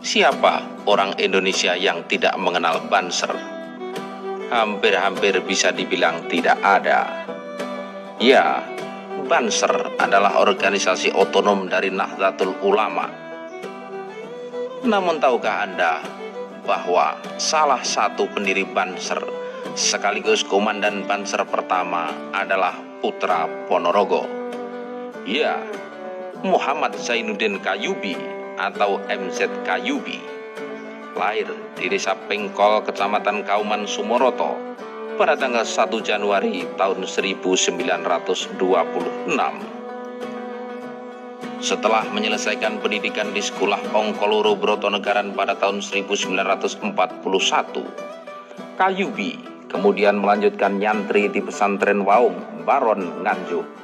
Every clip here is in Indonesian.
Siapa orang Indonesia yang tidak mengenal Banser? Hampir-hampir bisa dibilang tidak ada. Ya, Banser adalah organisasi otonom dari Nahdlatul Ulama. Namun tahukah Anda bahwa salah satu pendiri Banser sekaligus komandan Banser pertama adalah putra Ponorogo? Ya, Muhammad Zainuddin Qayyubi atau MZ Qayyubi, lahir di desa Pengkol, kecamatan Kauman, Sumoroto pada tanggal 1 Januari tahun 1926. Setelah menyelesaikan pendidikan di Sekolah Ongkoloro Brotonegara pada tahun 1941, Qayyubi kemudian melanjutkan nyantri di pesantren Waung, Baron Nganjuk.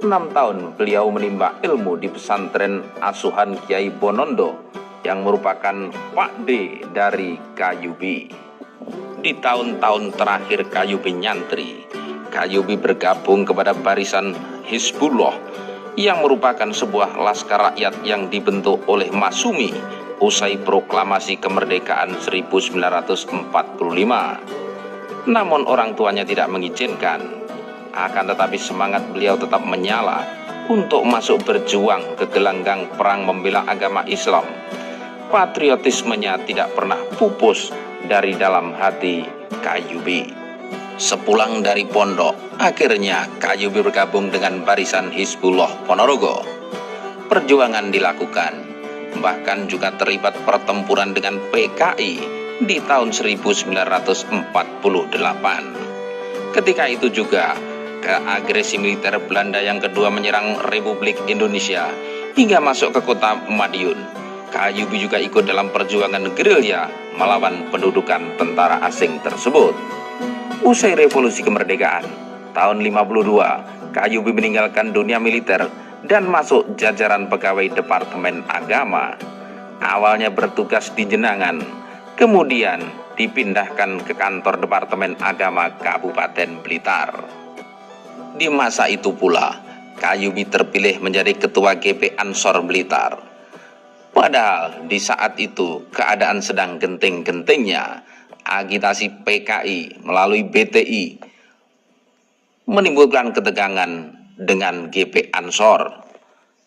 6 tahun beliau menimba ilmu di pesantren asuhan Kiai Bonondo yang merupakan Pak D dari Qayyubi. Di tahun-tahun terakhir Qayyubi nyantri, Qayyubi bergabung kepada barisan Hizbullah yang merupakan sebuah laskar rakyat yang dibentuk oleh Masumi usai proklamasi kemerdekaan 1945. Namun orang tuanya tidak mengizinkan. Akan tetapi semangat beliau tetap menyala untuk masuk berjuang ke gelanggang perang membela agama Islam. Patriotismenya tidak pernah pupus dari dalam hati Qayyubi. Sepulang dari pondok, akhirnya Qayyubi bergabung dengan barisan Hizbullah Ponorogo. Perjuangan dilakukan, bahkan juga terlibat pertempuran dengan PKI di tahun 1948. Ketika itu juga agresi militer Belanda yang kedua menyerang Republik Indonesia hingga masuk ke kota Madiun. Qayyubi juga ikut dalam perjuangan gerilya melawan pendudukan tentara asing tersebut. Usai revolusi kemerdekaan tahun 52, Qayyubi meninggalkan dunia militer dan masuk jajaran pegawai Departemen Agama. Awalnya bertugas di Jenangan, kemudian dipindahkan ke kantor Departemen Agama Kabupaten Blitar. Di masa itu pula, Qayyubi terpilih menjadi Ketua GP Ansor Blitar. Padahal di saat itu keadaan sedang genting-gentingnya. Agitasi PKI melalui BTI menimbulkan ketegangan dengan GP Ansor.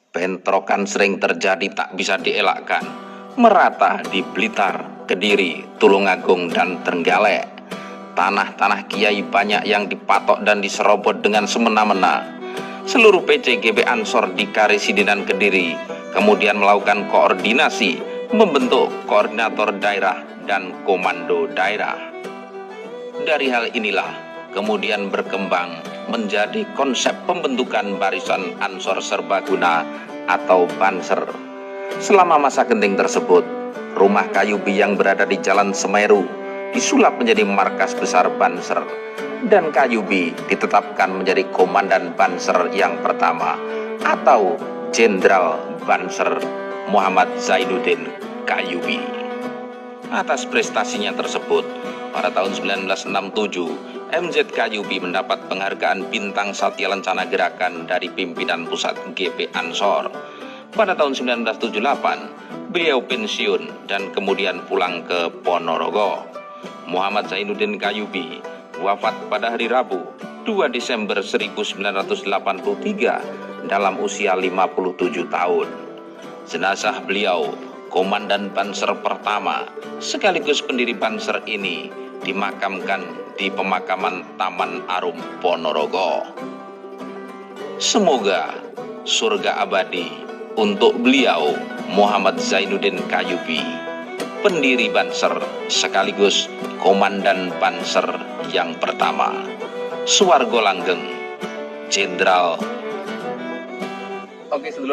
Bentrokan sering terjadi tak bisa dielakkan, merata di Blitar, Kediri, Tulungagung, dan Trenggalek. Tanah-tanah kiai banyak yang dipatok dan diserobot dengan semena-mena. Seluruh PC GB Ansor di Karisidi dan Kediri kemudian melakukan koordinasi, membentuk koordinator daerah dan komando daerah. Dari hal inilah kemudian berkembang menjadi konsep pembentukan Barisan Ansor Serbaguna atau Banser. Selama masa genting tersebut, rumah Qayyubi yang berada di Jalan Semeru disulap menjadi markas besar Banser, dan Qayyubi ditetapkan menjadi komandan Banser yang pertama atau Jenderal Banser Muhammad Zainuddin Qayyubi. Atas prestasinya tersebut, pada tahun 1967 MZ Qayyubi mendapat penghargaan Bintang Satya Lencana Gerakan dari pimpinan pusat GP Ansor. Pada tahun 1978 beliau pensiun dan kemudian pulang ke Ponorogo. Muhammad Zainuddin Qayyubi wafat pada hari Rabu 2 Desember 1983 dalam usia 57 tahun. Jenazah beliau, komandan Banser pertama sekaligus pendiri Banser ini, dimakamkan di pemakaman Taman Arum Ponorogo. Semoga surga abadi untuk beliau Muhammad Zainuddin Qayyubi, pendiri Banser sekaligus komandan Banser yang pertama. Swargo Langgeng, Jenderal. Oke,